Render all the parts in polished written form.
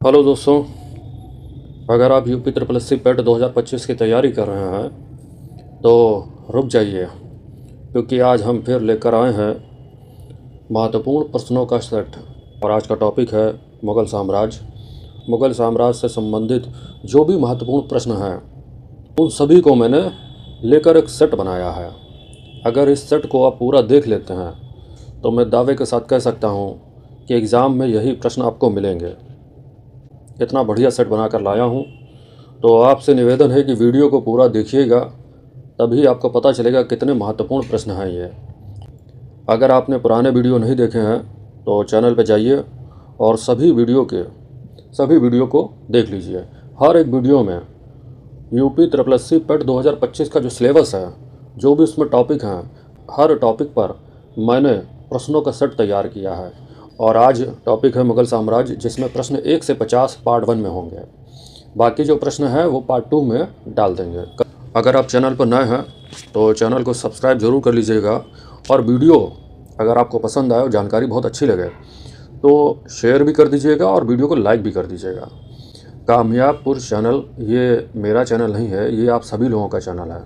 Hello दोस्तों, अगर आप यूपी ट्रिपल एस सी पेट 2025 की तैयारी कर रहे हैं तो रुक जाइए, क्योंकि आज हम फिर लेकर आए हैं महत्वपूर्ण प्रश्नों का सेट। और आज का टॉपिक है मुग़ल साम्राज्य। मुग़ल साम्राज्य से संबंधित जो भी महत्वपूर्ण प्रश्न हैं उन सभी को मैंने लेकर एक सेट बनाया है। अगर इस सेट को आप पूरा देख लेते हैं तो मैं दावे के साथ कह सकता हूँ कि एग्ज़ाम में यही प्रश्न आपको मिलेंगे। इतना बढ़िया सेट बना कर लाया हूँ, तो आपसे निवेदन है कि वीडियो को पूरा देखिएगा, तभी आपको पता चलेगा कितने महत्वपूर्ण प्रश्न हैं ये। अगर आपने पुराने वीडियो नहीं देखे हैं तो चैनल पर जाइए और सभी वीडियो को देख लीजिए। हर एक वीडियो में यूपी ट्रिपल एस सी पेट 2025 का जो सिलेबस है, जो भी उसमें टॉपिक हैं, हर टॉपिक पर मैंने प्रश्नों का सेट तैयार किया है। और आज टॉपिक है मुग़ल साम्राज्य, जिसमें प्रश्न 1 से 50 पार्ट 1 में होंगे। बाकी जो प्रश्न हैं वो पार्ट 2 में डाल देंगे। अगर आप चैनल पर नए हैं तो चैनल को सब्सक्राइब ज़रूर कर लीजिएगा, और वीडियो अगर आपको पसंद आए और जानकारी बहुत अच्छी लगे तो शेयर भी कर दीजिएगा और वीडियो को लाइक भी कर दीजिएगा। कामयाबपुर चैनल ये मेरा चैनल नहीं है, ये आप सभी लोगों का चैनल है।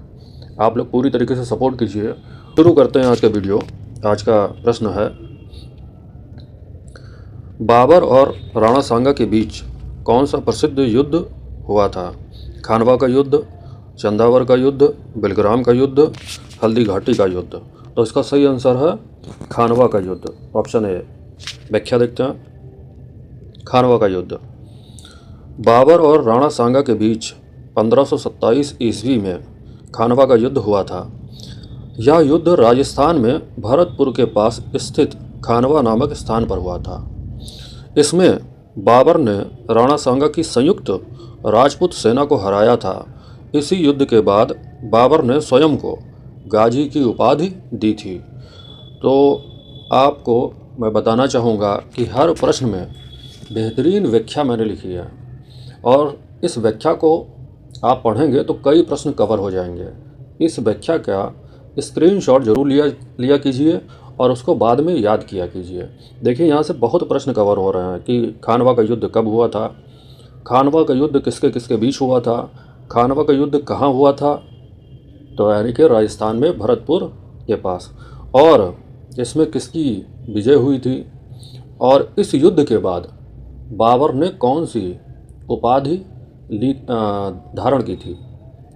आप लोग पूरी तरीके से सपोर्ट कीजिए। शुरू करते हैं आज का वीडियो। आज का प्रश्न है, बाबर और राणा सांगा के बीच कौन सा प्रसिद्ध युद्ध हुआ था? खानवा का युद्ध, चंदावर का युद्ध, बेलग्राम का युद्ध, हल्दी घाटी का युद्ध। तो इसका सही आंसर है खानवा का युद्ध, ऑप्शन ए। व्याख्या देखते हैं। खानवा का युद्ध बाबर और राणा सांगा के बीच 1527 ईस्वी में खानवा का युद्ध हुआ था। यह युद्ध राजस्थान में भरतपुर के पास स्थित खानवा नामक स्थान पर हुआ था। इसमें बाबर ने राणा सांगा की संयुक्त राजपूत सेना को हराया था। इसी युद्ध के बाद बाबर ने स्वयं को गाजी की उपाधि दी थी। तो आपको मैं बताना चाहूँगा कि हर प्रश्न में बेहतरीन व्याख्या मैंने लिखी है, और इस व्याख्या को आप पढ़ेंगे तो कई प्रश्न कवर हो जाएंगे। इस व्याख्या का स्क्रीनशॉट जरूर लिया कीजिए और उसको बाद में याद किया कीजिए। देखिए, यहाँ से बहुत प्रश्न कवर हो रहे हैं कि खानवा का युद्ध कब हुआ था, खानवा का युद्ध किसके किसके बीच हुआ था, खानवा का युद्ध कहाँ हुआ था, तो यानी कि राजस्थान में भरतपुर के पास, और इसमें किसकी विजय हुई थी, और इस युद्ध के बाद बाबर ने कौन सी उपाधि धारण की थी।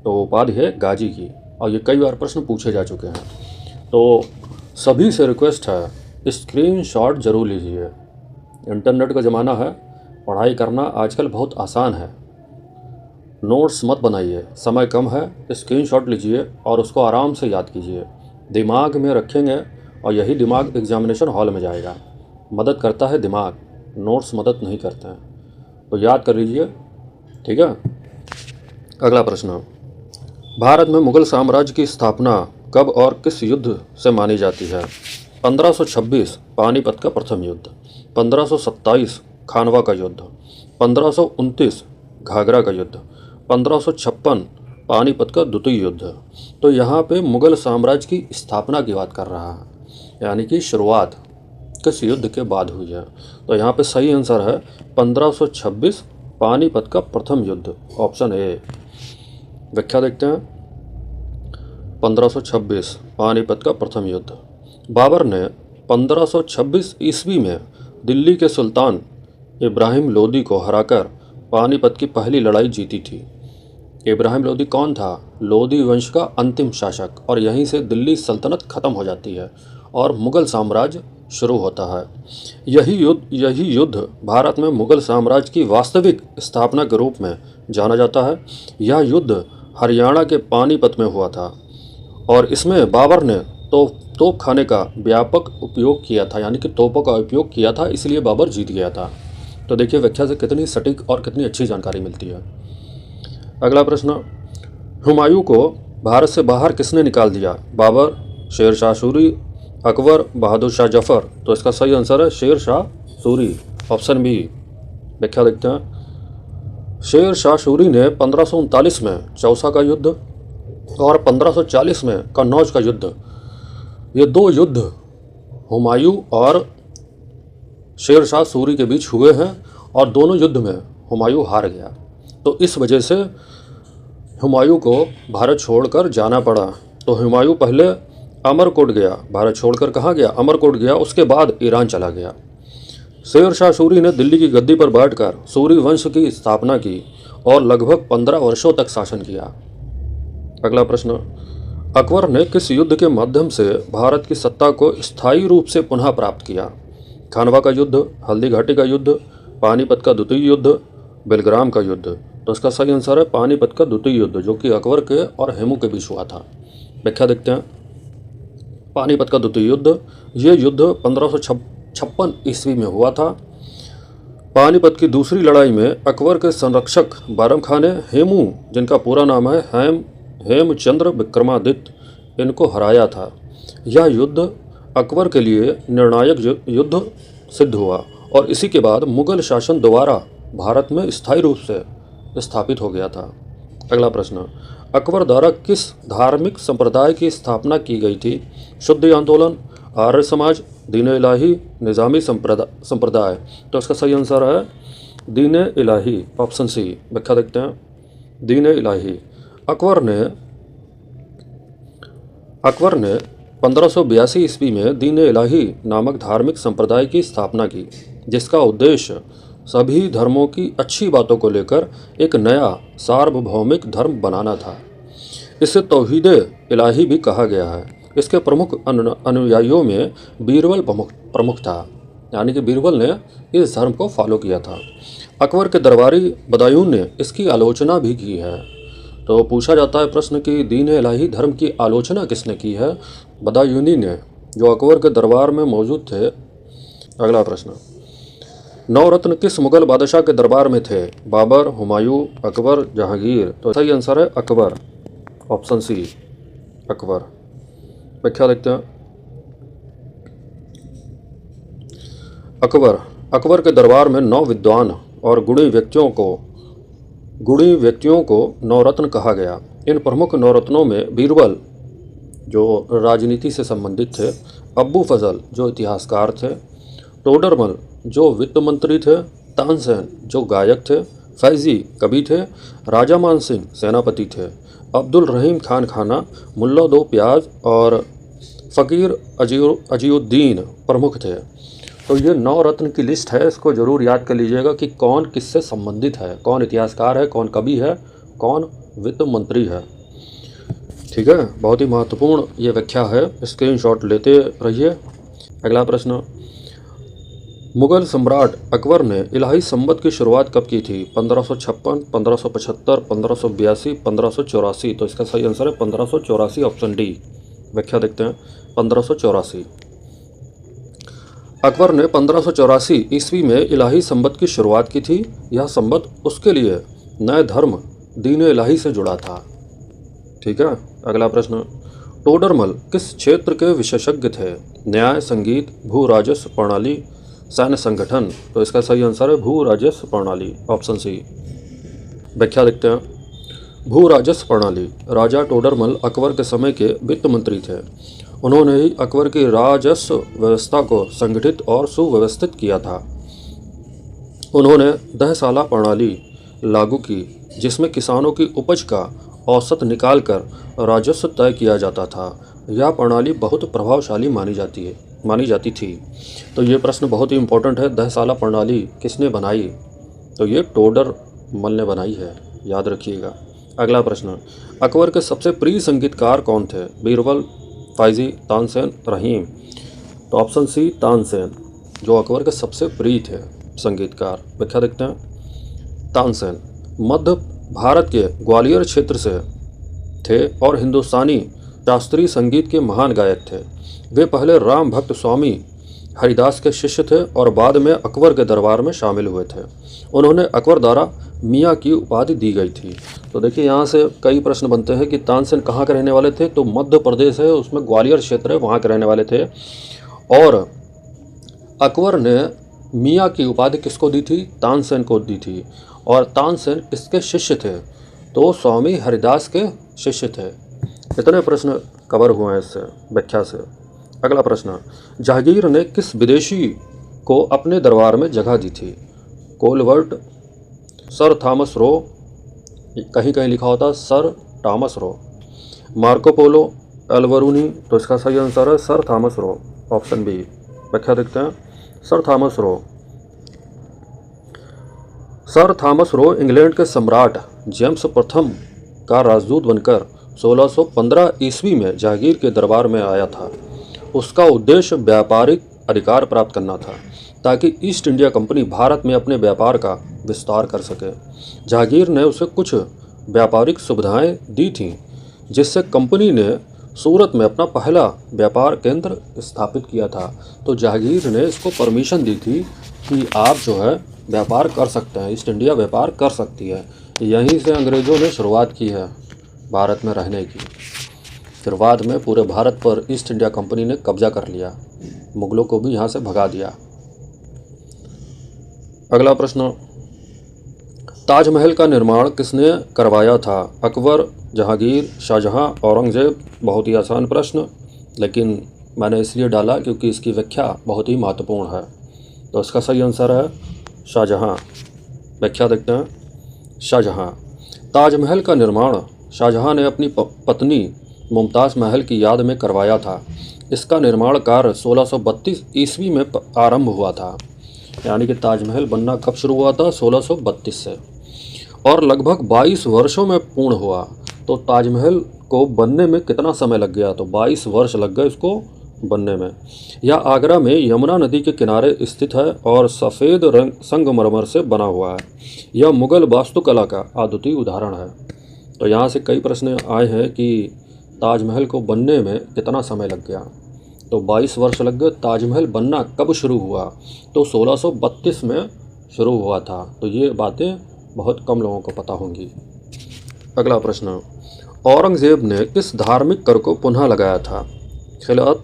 तो उपाधि है गाजी की, और ये कई बार प्रश्न पूछे जा चुके हैं। तो सभी से रिक्वेस्ट है, स्क्रीनशॉट जरूर लीजिए। इंटरनेट का ज़माना है, पढ़ाई करना आजकल बहुत आसान है। नोट्स मत बनाइए, समय कम है, स्क्रीनशॉट लीजिए और उसको आराम से याद कीजिए। दिमाग में रखेंगे और यही दिमाग एग्जामिनेशन हॉल में जाएगा। मदद करता है दिमाग, नोट्स मदद नहीं करते हैं। तो याद कर लीजिए, ठीक है। अगला प्रश्न, भारत में मुग़ल साम्राज्य की स्थापना कब और किस युद्ध से मानी जाती है? 1526 पानीपत का प्रथम युद्ध, 1527 खानवा का युद्ध, 1529 घाघरा का युद्ध, 1556 पानीपत का द्वितीय युद्ध। तो यहाँ पे मुग़ल साम्राज्य की स्थापना की बात कर रहा है, यानी कि शुरुआत किस युद्ध के बाद हुई है। तो यहाँ पे सही आंसर है 1526 पानीपत का प्रथम युद्ध, ऑप्शन ए। व्याख्या देखते हैं। 1526 पानीपत का प्रथम युद्ध। बाबर ने 1526 ईस्वी में दिल्ली के सुल्तान इब्राहिम लोदी को हराकर पानीपत की पहली लड़ाई जीती थी। इब्राहिम लोदी कौन था? लोदी वंश का अंतिम शासक, और यहीं से दिल्ली सल्तनत खत्म हो जाती है और मुग़ल साम्राज्य शुरू होता है। यही युद्ध भारत में मुग़ल साम्राज्य की वास्तविक स्थापना के रूप में जाना जाता है। यह युद्ध हरियाणा के पानीपत में हुआ था, और इसमें बाबर ने तोप खाने का व्यापक उपयोग किया था, यानी कि तोपों का उपयोग किया था, इसलिए बाबर जीत गया था। तो देखिए, व्याख्या से कितनी सटीक और कितनी अच्छी जानकारी मिलती है। अगला प्रश्न, हुमायूं को भारत से बाहर किसने निकाल दिया? बाबर, शेर शाह सूरी, अकबर, बहादुर शाह जफर। तो इसका सही आंसर है शेर शाह सूरी, ऑप्शन बी। व्याख्या देखते हैं। शेर शाह सूरी ने 1539 में चौसा का युद्ध और 1540 में कन्नौज का युद्ध, ये दो युद्ध हुमायूं और शेर शाह सूरी के बीच हुए हैं, और दोनों युद्ध में हुमायूं हार गया। तो इस वजह से हुमायूं को भारत छोड़कर जाना पड़ा। तो हुमायूं पहले अमरकोट गया, भारत छोड़कर कहाँ गया? अमरकोट गया। उसके बाद ईरान चला गया। शेर शाह सूरी ने दिल्ली की गद्दी पर बैठकर सूरी वंश की स्थापना की और लगभग 15 वर्षों तक शासन किया। अगला प्रश्न, अकबर ने किस युद्ध के माध्यम से भारत की सत्ता को स्थायी रूप से पुनः प्राप्त किया? खानवा का युद्ध, हल्दी घाटी का युद्ध, पानीपत का द्वितीय युद्ध, बेलग्राम का युद्ध। तो इसका सही आंसर है पानीपत का द्वितीय युद्ध, जो कि अकबर के और हेमू के बीच हुआ था। व्याख्या देखते हैं। पानीपत का द्वितीय युद्ध, ये युद्ध 1556 ईस्वी में हुआ था। पानीपत की दूसरी लड़ाई में अकबर के संरक्षक बैरम खान ने हेमू, जिनका पूरा नाम है हेमचंद्र विक्रमादित्य, इनको हराया था। यह युद्ध अकबर के लिए निर्णायक युद्ध सिद्ध हुआ और इसी के बाद मुगल शासन दोबारा भारत में स्थायी रूप से स्थापित हो गया था। अगला प्रश्न, अकबर द्वारा किस धार्मिक संप्रदाय की स्थापना की गई थी? शुद्धि आंदोलन, आर्य समाज, दीन इलाही, निज़ामी संप्रदाय। तो इसका सही आंसर है दीन इलाही, ऑप्शन सी। व्याख्या देखते हैं। दीन इलाही। अकबर ने 1582 ईस्वी में दीन इलाही नामक धार्मिक संप्रदाय की स्थापना की, जिसका उद्देश्य सभी धर्मों की अच्छी बातों को लेकर एक नया सार्वभौमिक धर्म बनाना था। इसे तौहीद इलाही भी कहा गया है। इसके प्रमुख अनुयायियों में बीरबल प्रमुख था, यानी कि बीरबल ने इस धर्म को फॉलो किया था। अकबर के दरबारी बदायूं ने इसकी आलोचना भी की है। तो पूछा जाता है प्रश्न कि दीन इलाही धर्म की आलोचना किसने की है? बदायूनी ने, जो अकबर के दरबार में मौजूद थे। अगला प्रश्न, नवरत्न किस मुगल बादशाह के दरबार में थे? बाबर, हुमायूं, अकबर, जहांगीर। तो सही आंसर है अकबर, ऑप्शन सी, अकबर। व्याख्या देखते हैं। अकबर के दरबार में 9 विद्वान और गुणी व्यक्तियों को नवरत्न कहा गया। इन प्रमुख नवरत्नों में बीरबल, जो राजनीति से संबंधित थे, अब्बू फजल, जो इतिहासकार थे, टोडरमल, जो वित्त मंत्री थे, तानसेन, जो गायक थे, फैजी, कवि थे, राजा मान सिंह, सेनापति थे, अब्दुल रहीम खान खाना, मुल्ला दो प्याज और फ़कीर अजीउद्दीन प्रमुख थे। तो ये 9 रत्न की लिस्ट है, इसको ज़रूर याद कर लीजिएगा कि कौन किससे संबंधित है, कौन इतिहासकार है, कौन कवि है, कौन वित्त मंत्री है। ठीक है, बहुत ही महत्वपूर्ण ये व्याख्या है, स्क्रीनशॉट लेते रहिए। अगला प्रश्न, मुगल सम्राट अकबर ने इलाही संवत की शुरुआत कब की थी? 1556, 1575, 1582, 1584। तो इसका सही आंसर है 1584, ऑप्शन डी। व्याख्या देखते हैं। 1584। अकबर ने 1584 ईस्वी में इलाही संवत की शुरुआत की थी। यह संवत उसके लिए नए धर्म दीन इलाही से जुड़ा था। ठीक है, अगला प्रश्न, टोडरमल किस क्षेत्र के विशेषज्ञ थे? न्याय, संगीत, भू राजस्व प्रणाली, सैन्य संगठन। तो इसका सही आंसर है भू राजस्व प्रणाली, ऑप्शन सी। व्याख्या देखते हैं। भू राजस्व प्रणाली। राजा टोडरमल अकबर के समय के वित्त मंत्री थे। उन्होंने ही अकबर की राजस्व व्यवस्था को संगठित और सुव्यवस्थित किया था। उन्होंने दहसाला प्रणाली लागू की, जिसमें किसानों की उपज का औसत निकालकर राजस्व तय किया जाता था। यह प्रणाली बहुत प्रभावशाली मानी जाती थी। तो ये प्रश्न बहुत ही इम्पोर्टेंट है। दहसाला प्रणाली किसने बनाई? तो ये टोडरमल ने बनाई है, याद रखिएगा। अगला प्रश्न, अकबर के सबसे प्रिय संगीतकार कौन थे? बीरबल, फैजी, तानसेन, रहीम। तो ऑप्शन सी, तानसेन, जो अकबर के सबसे प्रिय थे संगीतकार। व्याख्या देखते हैं। तानसेन मध्य भारत के ग्वालियर क्षेत्र से थे और हिंदुस्तानी शास्त्रीय संगीत के महान गायक थे। वे पहले राम भक्त स्वामी हरिदास के शिष्य थे और बाद में अकबर के दरबार में शामिल हुए थे। उन्होंने अकबर द्वारा मियाँ की उपाधि दी गई थी। तो देखिए, यहाँ से कई प्रश्न बनते हैं कि तानसेन कहाँ के रहने वाले थे? तो मध्य प्रदेश है, उसमें ग्वालियर क्षेत्र है, वहाँ के रहने वाले थे। और अकबर ने मियाँ की उपाधि किसको दी थी? तानसेन को दी थी। और तानसेन किसके शिष्य थे? तो स्वामी हरिदास के शिष्य थे। इतने प्रश्न कवर हुए हैं इससे, व्याख्या से। अगला प्रश्न, जहांगीर ने किस विदेशी को अपने दरबार में जगह दी थी? कोलवर्ट, सर थॉमस रो, कहीं कहीं लिखा होता है sir Thomas Roe, Marco Polo, Alberuni. तो इसका सही आंसर है sir Thomas Roe, option B. व्याख्या देखते हैं। Sir Thomas Roe. Sir Thomas Roe England के सम्राट जेम्स प्रथम का राजदूत बनकर 1615 ईस्वी में जहांगीर के दरबार में आया था। उसका उद्देश्य व्यापारिक अधिकार प्राप्त करना था ताकि ईस्ट इंडिया कंपनी भारत में अपने व्यापार का विस्तार कर सके। जहांगीर ने उसे कुछ व्यापारिक सुविधाएं दी थीं, जिससे कंपनी ने सूरत में अपना पहला व्यापार केंद्र स्थापित किया था। तो जहांगीर ने इसको परमिशन दी थी कि आप जो है व्यापार कर सकते हैं, ईस्ट इंडिया व्यापार कर सकती है। यहीं से अंग्रेज़ों ने शुरुआत की है भारत में रहने की। फिर बाद में पूरे भारत पर ईस्ट इंडिया कंपनी ने कब्जा कर लिया, मुगलों को भी यहाँ से भगा दिया। अगला प्रश्न, ताजमहल का निर्माण किसने करवाया था? अकबर, जहांगीर, शाहजहां, औरंगज़ेब? बहुत ही आसान प्रश्न, लेकिन मैंने इसलिए डाला क्योंकि इसकी व्याख्या बहुत ही महत्वपूर्ण है। तो इसका सही आंसर है शाहजहां। व्याख्या देखते हैं। शाहजहां। ताजमहल का निर्माण शाहजहां ने अपनी पत्नी मुमताज़ महल की याद में करवाया था। इसका निर्माण कार्य 1632 ईस्वी में आरंभ हुआ था। यानी कि ताजमहल बनना कब शुरू हुआ था? 1632 से, और लगभग 22 वर्षों में पूर्ण हुआ। तो ताजमहल को बनने में कितना समय लग गया? तो 22 वर्ष लग गए इसको बनने में। यह आगरा में यमुना नदी के किनारे स्थित है और सफ़ेद रंग संगमरमर से बना हुआ है। यह मुगल वास्तुकला का अद्वितीय उदाहरण है। तो यहाँ से कई प्रश्न आए हैं कि ताजमहल को बनने में कितना समय लग गया? तो 22 वर्ष लग गए। ताजमहल बनना कब शुरू हुआ? तो 1632 में शुरू हुआ था। तो ये बातें बहुत कम लोगों को पता होंगी। अगला प्रश्न, औरंगज़ेब ने किस धार्मिक कर को पुनः लगाया था? खिलात,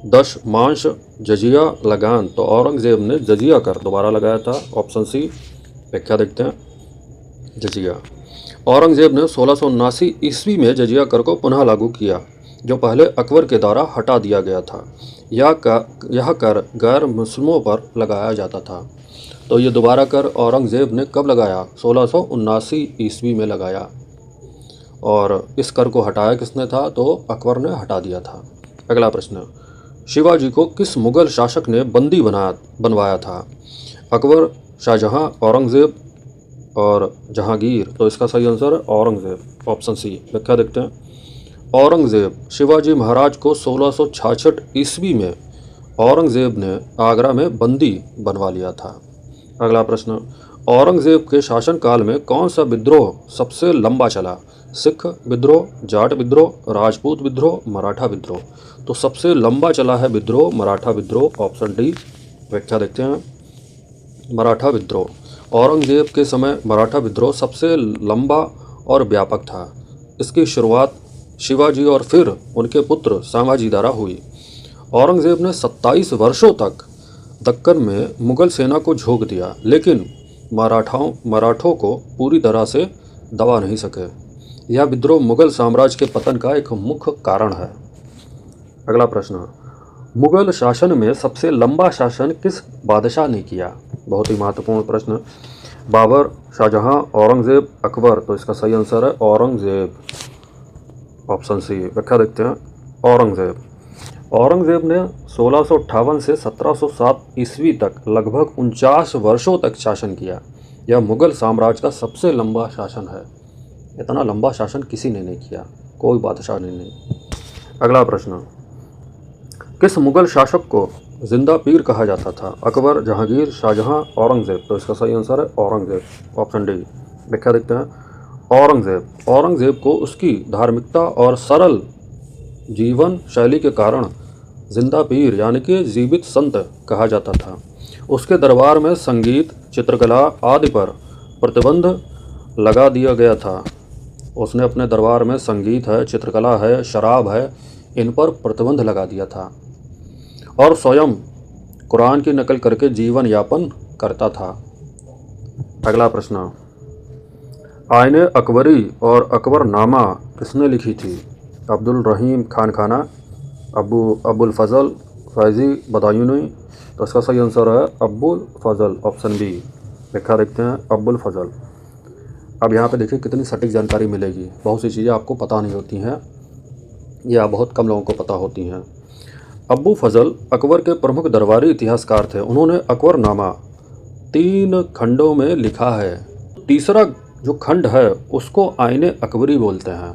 दशमांश, जजिया, लगान? तो औरंगज़ेब ने जजिया कर दोबारा लगाया था, ऑप्शन सी। व्याख्या देखते हैं। जजिया। औरंगज़ेब ने 1679 ईस्वी में जजिया कर को पुनः लागू किया, जो पहले अकबर के द्वारा हटा दिया गया था। यह कर गैर मुस्लिमों पर लगाया जाता था। तो ये दोबारा कर औरंगज़ेब ने कब लगाया? 1679 ईस्वी में लगाया। और इस कर को हटाया किसने था? तो अकबर ने हटा दिया था। अगला प्रश्न, शिवाजी को किस मुग़ल शासक ने बंदी बनवाया था? अकबर, शाहजहां, औरंगज़ेब और जहांगीर? तो इसका सही आंसर है औरंगज़ेब, ऑप्शन सी। व्याख्या देखते हैं। औरंगज़ेब। शिवाजी महाराज को 1666 ईस्वी में औरंगज़ेब ने आगरा में बंदी बनवा लिया था। अगला प्रश्न, औरंगज़ेब के शासनकाल में कौन सा विद्रोह सबसे लंबा चला? सिख विद्रोह, जाट विद्रोह, राजपूत विद्रोह, मराठा विद्रोह? तो सबसे लंबा चला है विद्रोह मराठा विद्रोह, ऑप्शन डी। व्याख्या देखते हैं। मराठा विद्रोह। औरंगज़ेब के समय मराठा विद्रोह सबसे लंबा और व्यापक था। इसकी शुरुआत शिवाजी और फिर उनके पुत्र संभाजी द्वारा हुई। औरंगज़ेब ने 27 वर्षों तक दक्कन में मुग़ल सेना को झोंक दिया, लेकिन मराठों को पूरी तरह से दबा नहीं सके। यह विद्रोह मुग़ल साम्राज्य के पतन का एक मुख्य कारण है। अगला प्रश्न, मुग़ल शासन में सबसे लंबा शासन किस बादशाह ने किया? बहुत ही महत्वपूर्ण प्रश्न। बाबर, शाहजहां, औरंगज़ेब, अकबर? तो इसका सही आंसर है औरंगज़ेब, ऑप्शन सी। व्याख्या देखते हैं। औरंगज़ेब। औरंगज़ेब ने 1658 से 1707 ईस्वी तक लगभग 49 वर्षों तक शासन किया। यह मुग़ल साम्राज्य का सबसे लंबा शासन है। इतना लंबा शासन किसी ने नहीं किया, कोई बादशाह ने नहीं। अगला प्रश्न, किस मुग़ल शासक को जिंदा पीर कहा जाता था? अकबर, जहांगीर, शाहजहां, औरंगज़ेब? तो इसका सही आंसर है औरंगज़ेब, ऑप्शन डी। व्याख्या देखते हैं। औरंगज़ेब। औरंगज़ेब को उसकी धार्मिकता और सरल जीवन शैली के कारण जिंदा पीर यानी कि जीवित संत कहा जाता था। उसके दरबार में संगीत, चित्रकला आदि पर प्रतिबंध लगा दिया गया था। उसने अपने दरबार में संगीत है, चित्रकला है, शराब है, इन पर प्रतिबंध लगा दिया था और स्वयं कुरान की नकल करके जीवन यापन करता था। अगला प्रश्न, आईने अकबरी और अकबरनामा किसने लिखी थी? अब्दुल रहीम खान खाना, अबुल फजल, फैज़ी बदायूनी। तो इसका सही आंसर है अब्बुल फजल, ऑप्शन बी। व्याख्या देखते हैं, अब्बुल फजल। अब यहाँ पे देखिए कितनी सटीक जानकारी मिलेगी। बहुत सी चीज़ें आपको पता नहीं होती हैं या बहुत कम लोगों को पता होती हैं। अब्बू फजल अकबर के प्रमुख दरबारी इतिहासकार थे। उन्होंने अकबरनामा 3 खंडों में लिखा है। तीसरा जो खंड है उसको आईने अकबरी बोलते हैं।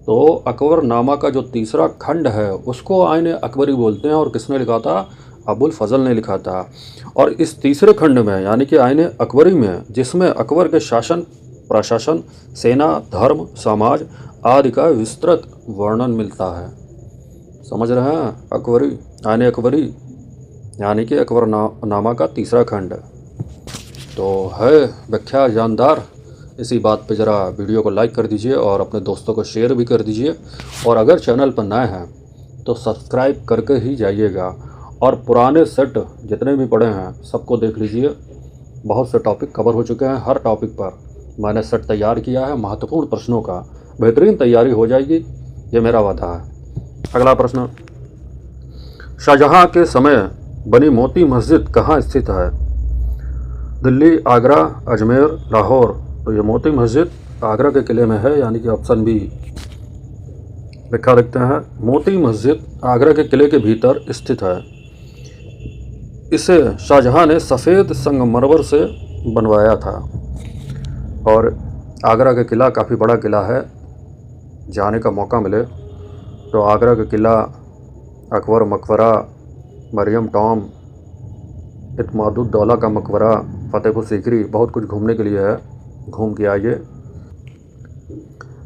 तो अकबरनामा का जो तीसरा खंड है उसको आईने अकबरी बोलते हैं। और किसने लिखा था? अबुल फजल ने लिखा था। और इस तीसरे खंड में यानी कि आईने अकबरी में, जिसमें अकबर के शासन, प्रशासन, सेना, धर्म, समाज आदि का विस्तृत वर्णन मिलता है। समझ रहे हैं? अकबरी, आईने अकबरी यानी कि अकबरनामा का तीसरा खंड। तो है व्याख्या जानदार। इसी बात पे ज़रा वीडियो को लाइक कर दीजिए और अपने दोस्तों को शेयर भी कर दीजिए। और अगर चैनल पर नए हैं तो सब्सक्राइब करके ही जाइएगा। और पुराने सेट जितने भी पड़े हैं सबको देख लीजिए। बहुत से टॉपिक कवर हो चुके हैं। हर टॉपिक पर मैंने सेट तैयार किया है। महत्वपूर्ण प्रश्नों का बेहतरीन तैयारी हो जाएगी, ये मेरा वादा है। अगला प्रश्न, शाहजहाँ के समय बनी मोती मस्जिद कहाँ स्थित है? दिल्ली, आगरा, अजमेर, लाहौर। तो ये मोती मस्जिद आगरा के किले में है, यानी कि ऑप्शन बी। व्याख्या देखते हैं, मोती मस्जिद आगरा के किले के भीतर स्थित है। इसे शाहजहाँ ने सफ़ेद संगमरमर से बनवाया था। और आगरा का किला काफ़ी बड़ा किला है। जाने का मौका मिले तो आगरा का किला, अकबर मकबरा, मरियम टॉम, इत्मादुद्दौला का मकबरा, फतेहपुर सीकरी, बहुत कुछ घूमने के लिए है। घूम के आइए।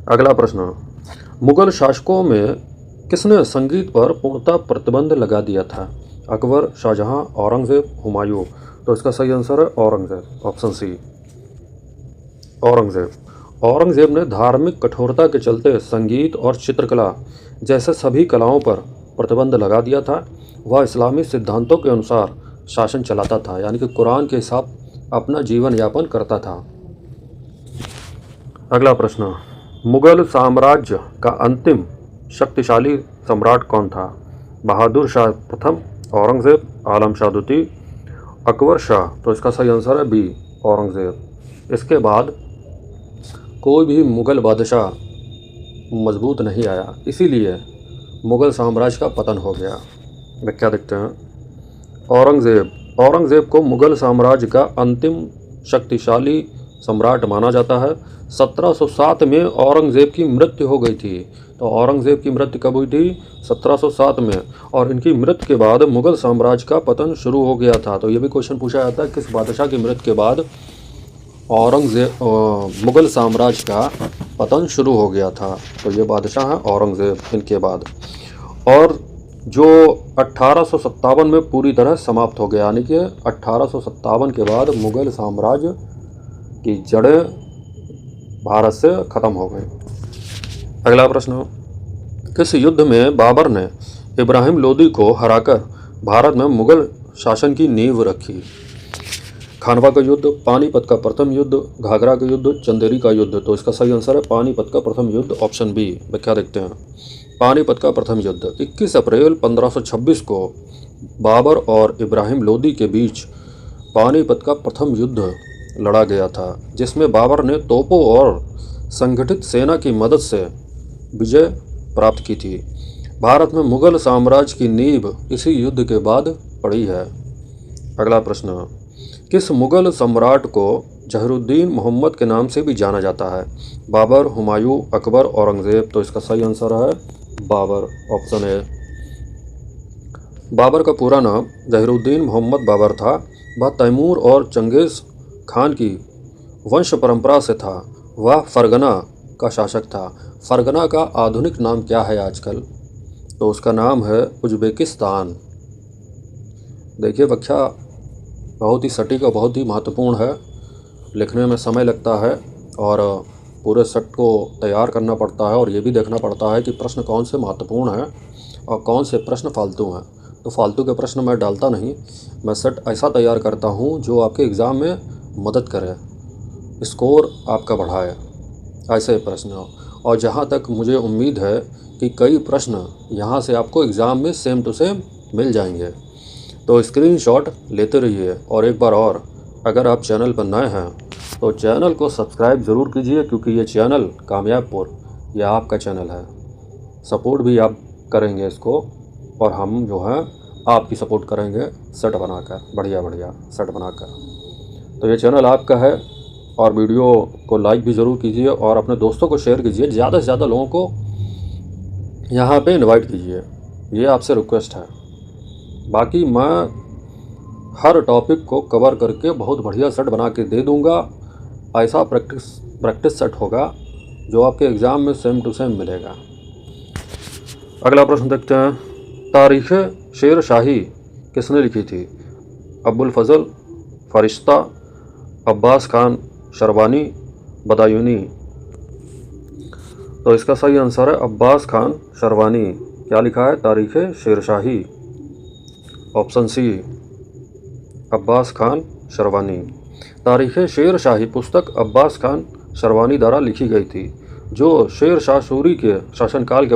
अगला प्रश्न, मुग़ल शासकों में किसने संगीत पर पूर्णतः प्रतिबंध लगा दिया था? अकबर, शाहजहाँ, औरंगज़ेब, हुमायूं। तो इसका सही आंसर है औरंगज़ेब, ऑप्शन सी। औरंगज़ेब। औरंगज़ेब ने धार्मिक कठोरता के चलते संगीत और चित्रकला जैसे सभी कलाओं पर प्रतिबंध लगा दिया था। वह इस्लामी सिद्धांतों के अनुसार शासन चलाता था, यानी कि कुरान के हिसाब अपना जीवन यापन करता था। अगला प्रश्न, मुग़ल साम्राज्य का अंतिम शक्तिशाली सम्राट कौन था? बहादुर शाह प्रथम, औरंगज़ेब, आलम शाह द्वितीय, अकबर शाह। तो इसका सही आंसर है बी, औरंगज़ेब। इसके बाद कोई भी मुग़ल बादशाह मजबूत नहीं आया, इसीलिए मुग़ल साम्राज्य का पतन हो गया। व्याख्या देखते हैं, औरंगज़ेब को मुग़ल साम्राज्य का अंतिम शक्तिशाली सम्राट माना जाता है। 1707 में औरंगज़ेब की मृत्यु हो गई थी। तो औरंगज़ेब की मृत्यु कब हुई थी? 1707 में। और इनकी मृत्यु के बाद मुग़ल साम्राज्य का पतन शुरू हो गया था। तो ये भी क्वेश्चन पूछा जाता है, किस बादशाह की मृत्यु के बाद मुग़ल साम्राज्य का पतन शुरू हो गया था? तो ये बादशाह हैं औरंगज़ेब इनके बाद। और जो 1857 में पूरी तरह समाप्त हो गया, यानी कि 1857 के बाद मुग़ल साम्राज्य की जड़ें भारत से ख़त्म हो गई। अगला प्रश्न, किस युद्ध में बाबर ने इब्राहिम लोदी को हराकर भारत में मुग़ल शासन की नींव रखी? खानवा का युद्ध, पानीपत का प्रथम युद्ध, घाघरा का युद्ध, चंदेरी का युद्ध। तो इसका सही आंसर है पानीपत का प्रथम युद्ध, ऑप्शन बी। व्याख्या देखते हैं, पानीपत का प्रथम युद्ध 21 अप्रैल 1526 को बाबर और इब्राहिम लोदी के बीच पानीपत का प्रथम युद्ध लड़ा गया था, जिसमें बाबर ने तोपों और संगठित सेना की मदद से विजय प्राप्त की थी। भारत में मुग़ल साम्राज्य की नींव इसी युद्ध के बाद पड़ी है। अगला प्रश्न, किस मुग़ल सम्राट को जहरुद्दीन मोहम्मद के नाम से भी जाना जाता है? बाबर, हुमायूं, अकबर, औरंगज़ेब। तो इसका सही आंसर है बाबर, ऑप्शन ए। बाबर का पूरा नाम जहरुद्दीन मोहम्मद बाबर था। वह तैमूर और चंगेज़ खान की वंश परंपरा से था। वह फरगना का शासक था। फरगना का आधुनिक नाम क्या है आजकल? तो उसका नाम है उज़्बेकिस्तान। देखिए, व्याख्या बहुत ही सटीक और बहुत ही महत्वपूर्ण है। लिखने में समय लगता है और पूरे सेट को तैयार करना पड़ता है, और ये भी देखना पड़ता है कि प्रश्न कौन से महत्वपूर्ण हैं और कौन से प्रश्न फालतू हैं। तो फालतू के प्रश्न मैं डालता नहीं, मैं सेट ऐसा तैयार करता हूँ जो आपके एग्ज़ाम में मदद करे, स्कोर आपका बढ़ाए, ऐसे प्रश्न। और जहाँ तक मुझे उम्मीद है कि कई प्रश्न यहाँ से आपको एग्ज़ाम में सेम टू सेम मिल जाएंगे। तो स्क्रीनशॉट लेते रहिए। और एक बार और, अगर आप चैनल पर नए हैं तो चैनल को सब्सक्राइब ज़रूर कीजिए, क्योंकि ये चैनल कामयाबपुर ये आपका चैनल है। सपोर्ट भी आप करेंगे इसको, और हम जो है आपकी सपोर्ट करेंगे सेट बनाकर, बढ़िया बढ़िया सेट बनाकर। तो ये चैनल आपका है, और वीडियो को लाइक भी ज़रूर कीजिए और अपने दोस्तों को शेयर कीजिए। ज़्यादा से ज़्यादा लोगों को यहाँ पे इनवाइट कीजिए, ये आपसे रिक्वेस्ट है। बाकी मैं हर टॉपिक को कवर करके बहुत बढ़िया सेट बना के दे दूँगा। ऐसा प्रैक्टिस सेट होगा जो आपके एग्ज़ाम में सेम टू सेम मिलेगा। अगला प्रश्न देखते हैं। तारीख़ शेर शाही किसने लिखी थी? अबुल फजल, फरिश्ता, अब्बास खान शरवानी, बदायूनी। तो इसका सही आंसर है अब्बास खान शरवानी। क्या लिखा है? तारीख़ शेर शाही, ऑप्शन सी, अब्बास खान शरवानी। तारीख़ शेर शाही पुस्तक अब्बास खान शरवानी द्वारा लिखी गई थी, जो शेर शाह सूरी के शासनकाल के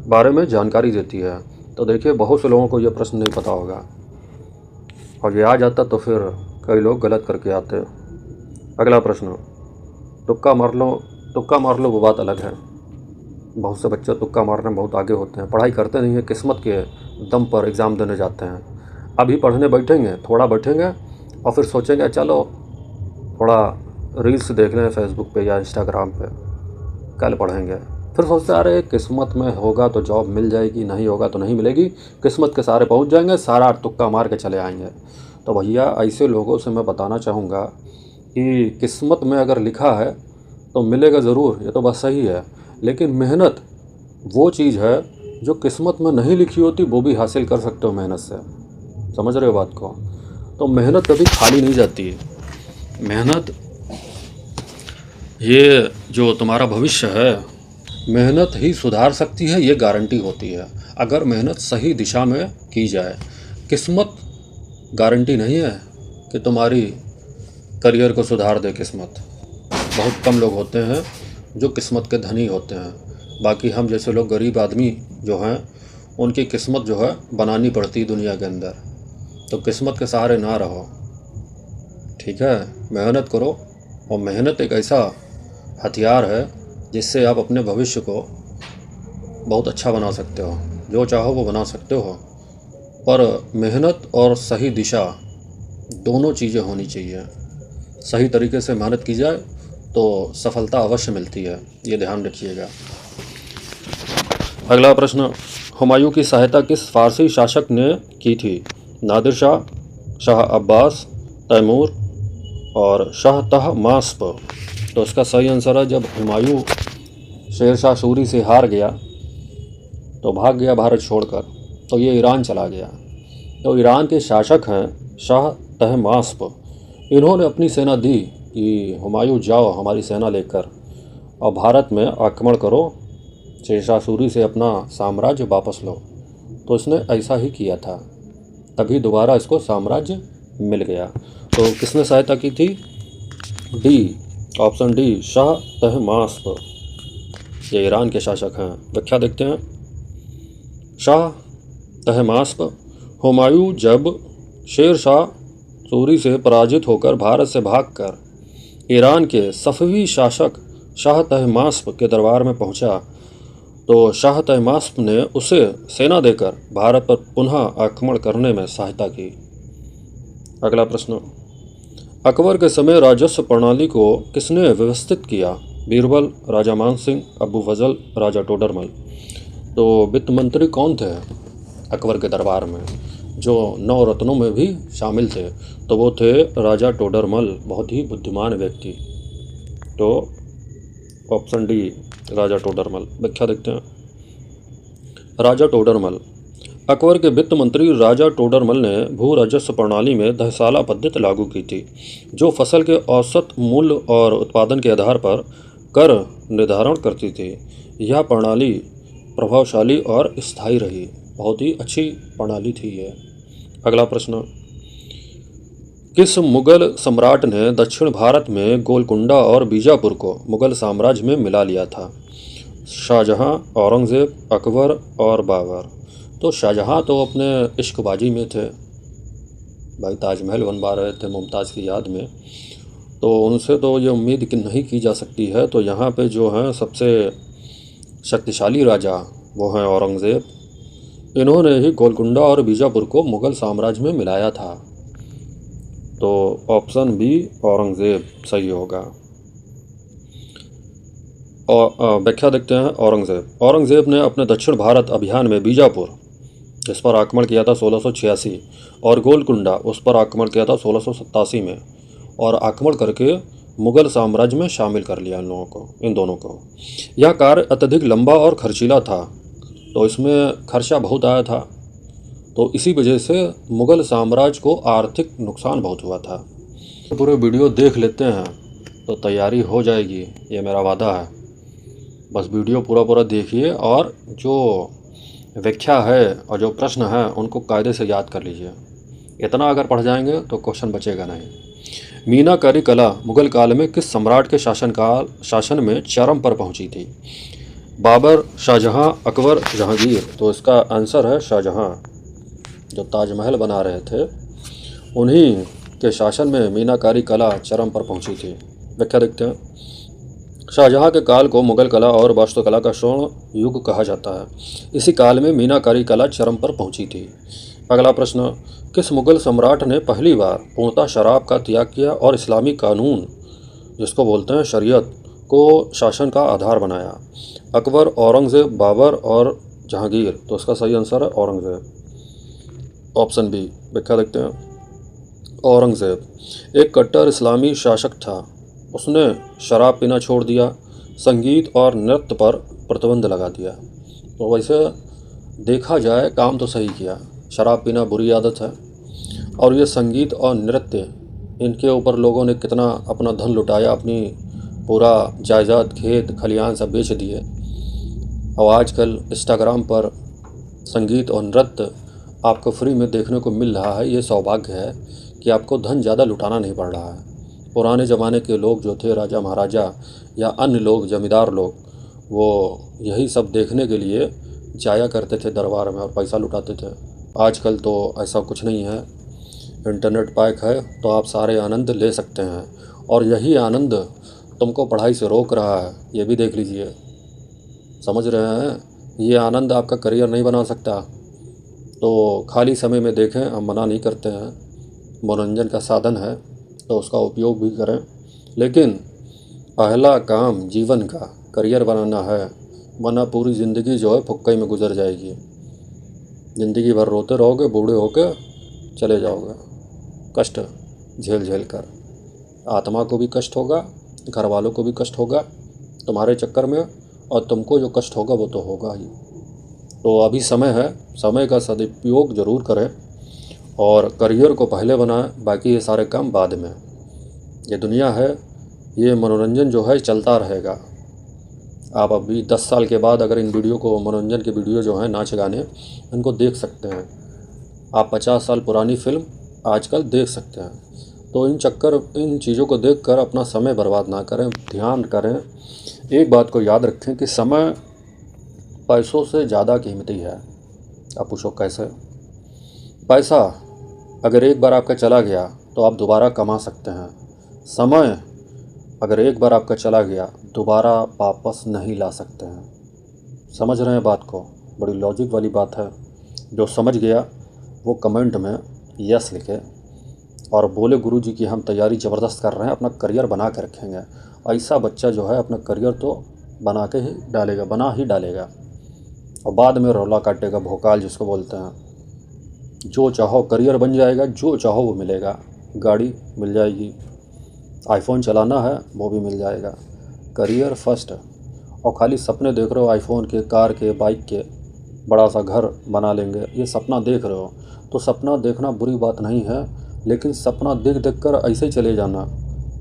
बारे में जानकारी देती है। तो देखिए, बहुत से लोगों को यह प्रश्न नहीं पता होगा, और ये आ जाता तो फिर कई लोग गलत करके आते। अगला प्रश्न। तुक्का मार लो वो बात अलग है। बहुत से बच्चे तुक्का मारने में बहुत आगे होते हैं, पढ़ाई करते नहीं है, किस्मत के दम पर एग्ज़ाम देने जाते हैं। अभी पढ़ने बैठेंगे, थोड़ा बैठेंगे और फिर सोचेंगे चलो थोड़ा रील्स देख लें फेसबुक पे या इंस्टाग्राम पे, कल पढ़ेंगे। फिर सोचते अरे किस्मत में होगा तो जॉब मिल जाएगी, नहीं होगा तो नहीं मिलेगी, किस्मत के सहारे पहुंच जाएंगे, सारा तुक्का मार के चले आएंगे। तो भैया, ऐसे लोगों से मैं बताना चाहूँगा कि किस्मत में अगर लिखा है तो मिलेगा ज़रूर, ये तो बात सही है, लेकिन मेहनत वो चीज़ है जो किस्मत में नहीं लिखी होती, वो भी हासिल कर सकते हो मेहनत से। समझ रहे हो बात को? तो मेहनत कभी खाली नहीं जाती है। मेहनत, ये जो तुम्हारा भविष्य है, मेहनत ही सुधार सकती है, ये गारंटी होती है, अगर मेहनत सही दिशा में की जाए। किस्मत गारंटी नहीं है कि तुम्हारी करियर को सुधार दे किस्मत। बहुत कम लोग होते हैं जो किस्मत के धनी होते हैं। बाकी हम जैसे लोग गरीब आदमी जो हैं, उनकी किस्मत जो है बनानी पड़ती है दुनिया के अंदर। तो किस्मत के सहारे ना रहो, ठीक है? मेहनत करो, और मेहनत एक ऐसा हथियार है जिससे आप अपने भविष्य को बहुत अच्छा बना सकते हो, जो चाहो वो बना सकते हो। पर मेहनत और सही दिशा दोनों चीज़ें होनी चाहिए। सही तरीके से मेहनत की जाए तो सफलता अवश्य मिलती है, ये ध्यान रखिएगा। अगला प्रश्न। हुमायूं की सहायता किस फारसी शासक ने की थी? नादिर शाह, शाह अब्बास, तैमूर और शाह तहमास्प। तो इसका सही आंसर है, जब हुमायूं शेर शाह सूरी से हार गया तो भाग गया भारत छोड़कर, तो ये ईरान चला गया। तो ईरान के शासक हैं शाह तहमास्प। इन्होंने अपनी सेना दी कि हुमायूं जाओ हमारी सेना लेकर और भारत में आक्रमण करो, शेर शाह सूरी से अपना साम्राज्य वापस लो। तो इसने ऐसा ही किया था, तभी दोबारा इसको साम्राज्य मिल गया। तो किसने सहायता की थी? D, option D, Shah Tahmasp. ये ईरान के शासक हैं। व्याख्या देखते हैं। शाह तहमास्प। हुमायूं जब शेर शाह सूरी से पराजित होकर भारत से भागकर ईरान के सफवी शासक शाह तहमास्प के दरबार में पहुंचा, तो शाह तहमास्प ने उसे सेना देकर भारत पर पुनः आक्रमण करने में सहायता की। अगला प्रश्न। अकबर के समय राजस्व प्रणाली को किसने व्यवस्थित किया? बीरबल, राजा मान सिंह, अबू फजल, राजा टोडरमल। तो वित्त मंत्री कौन थे अकबर के दरबार में, जो 9 रत्नों में भी शामिल थे? तो वो थे राजा टोडरमल, बहुत ही बुद्धिमान व्यक्ति। तो ऑप्शन डी, राजा टोडरमल। व्याख्या देखते हैं। राजा टोडरमल। अकबर के वित्त मंत्री राजा टोडरमल ने भू राजस्व प्रणाली में दहसाला पद्धति लागू की थी, जो फसल के औसत मूल्य और उत्पादन के आधार पर कर निर्धारण करती थी। यह प्रणाली प्रभावशाली और स्थायी रही, बहुत ही अच्छी प्रणाली थी ये। अगला प्रश्न। किस मुगल सम्राट ने दक्षिण भारत में गोलकुंडा और बीजापुर को मुगल साम्राज्य में मिला लिया था? शाहजहां, औरंगज़ेब, अकबर और बाबर। तो शाहजहाँ तो अपने इश्कबाजी में थे, भाई ताजमहल बनवा रहे थे मुमताज़ की याद में, तो उनसे तो ये उम्मीद कि नहीं की जा सकती है। तो यहाँ पे जो हैं सबसे शक्तिशाली राजा वो हैं औरंगज़ेब। इन्होंने ही गोलकुंडा और बीजापुर को मुग़ल साम्राज्य में मिलाया था। तो ऑप्शन बी औरंगज़ेब सही होगा। और व्याख्या देखते हैं। औरंगज़ेब ने अपने दक्षिण भारत अभियान में बीजापुर, इस पर आक्रमण किया था 1686, और गोलकुंडा, उस पर आक्रमण किया था 1687 में, और आक्रमण करके मुग़ल साम्राज्य में शामिल कर लिया इन दोनों को। यह कार्य अत्यधिक लंबा और खर्चीला था, तो इसमें खर्चा बहुत आया था, तो इसी वजह से मुग़ल साम्राज्य को आर्थिक नुकसान बहुत हुआ था। पूरे वीडियो देख लेते हैं तो तैयारी हो जाएगी, ये मेरा वादा है। बस वीडियो पूरा देखिए और जो व्याख्या है और जो प्रश्न है उनको कायदे से याद कर लीजिए। इतना अगर पढ़ जाएंगे तो क्वेश्चन बचेगा नहीं। मीनाकारी कला मुग़ल काल में किस सम्राट के शासन में चरम पर पहुंची थी? बाबर, शाहजहाँ, अकबर, जहांगीर। तो इसका आंसर है शाहजहाँ। जो ताजमहल बना रहे थे उन्हीं के शासन में मीनाकारी कला चरम पर पहुंची थी। व्याख्या देखते हैं। शाहजहाँ के काल को मुग़ल कला और वास्तुकला का स्वर्ण युग कहा जाता है। इसी काल में मीनाकारी कला चरम पर पहुंची थी। अगला प्रश्न, किस मुग़ल सम्राट ने पहली बार पूर्णतः शराब का त्याग किया और इस्लामी कानून, जिसको बोलते हैं शरीयत, को शासन का आधार बनाया? अकबर, औरंगज़ेब, बाबर और जहांगीर। तो इसका सही आंसर है औरंगज़ेब, ऑप्शन बी। व्याख्या देखते हैं। औरंगज़ेब एक कट्टर इस्लामी शासक था। उसने शराब पीना छोड़ दिया, संगीत और नृत्य पर प्रतिबंध लगा दिया। तो वैसे देखा जाए काम तो सही किया, शराब पीना बुरी आदत है, और ये संगीत और नृत्य, इनके ऊपर लोगों ने कितना अपना धन लुटाया, अपनी पूरा जायदाद, खेत खलिहान सब बेच दिए। और आजकल इंस्टाग्राम पर संगीत और नृत्य आपको फ्री में देखने को मिल रहा है। ये सौभाग्य है कि आपको धन ज़्यादा लुटाना नहीं पड़ रहा है। पुराने ज़माने के लोग जो थे, राजा महाराजा या अन्य लोग, जमींदार लोग, वो यही सब देखने के लिए जाया करते थे दरबार में और पैसा लुटाते थे। आजकल तो ऐसा कुछ नहीं है, इंटरनेट पैक है तो आप सारे आनंद ले सकते हैं, और यही आनंद तुमको पढ़ाई से रोक रहा है, ये भी देख लीजिए। समझ रहे हैं? ये आनंद आपका करियर नहीं बना सकता। तो खाली समय में देखें, हम मना नहीं करते हैं, मनोरंजन का साधन है तो उसका उपयोग भी करें, लेकिन पहला काम जीवन का करियर बनाना है, वरना पूरी ज़िंदगी जो है फुक्कई में गुजर जाएगी। ज़िंदगी भर रोते रहोगे, बूढ़े होकर चले जाओगे, कष्ट झेल कर। आत्मा को भी कष्ट होगा, घर वालों को भी कष्ट होगा तुम्हारे चक्कर में, और तुमको जो कष्ट होगा वो तो होगा ही। तो अभी समय है, समय का सदुपयोग ज़रूर करें और करियर को पहले बनाएं, बाकी ये सारे काम बाद में। ये दुनिया है, ये मनोरंजन जो है चलता रहेगा। आप अभी 10 साल के बाद अगर इन वीडियो को, मनोरंजन के वीडियो जो हैं, नाच गाने, इनको देख सकते हैं। आप 50 साल पुरानी फिल्म आजकल देख सकते हैं। तो इन चीज़ों को देखकर अपना समय बर्बाद ना करें, ध्यान करें। एक बात को याद रखें कि समय पैसों से ज़्यादा कीमती है। आप पूछो कैसे? पैसा अगर एक बार आपका चला गया तो आप दोबारा कमा सकते हैं। समय अगर एक बार आपका चला गया दोबारा वापस नहीं ला सकते हैं। समझ रहे हैं बात को? बड़ी लॉजिक वाली बात है। जो समझ गया वो कमेंट में यस लिखे और बोले गुरुजी की हम तैयारी ज़बरदस्त कर रहे हैं, अपना करियर बना के रखेंगे। ऐसा बच्चा जो है अपना करियर तो बना ही डालेगा और बाद में रौला काटेगा, भोकाल जिसको बोलते हैं। जो चाहो करियर बन जाएगा, जो चाहो वो मिलेगा। गाड़ी मिल जाएगी, आईफोन चलाना है वो भी मिल जाएगा। Career first. और खाली सपने देख रहे हो आईफोन के, कार के, बाइक के, बड़ा सा घर बना लेंगे, ये सपना देख रहे हो तो सपना देखना बुरी बात नहीं है, लेकिन सपना देख कर ऐसे ही चले जाना,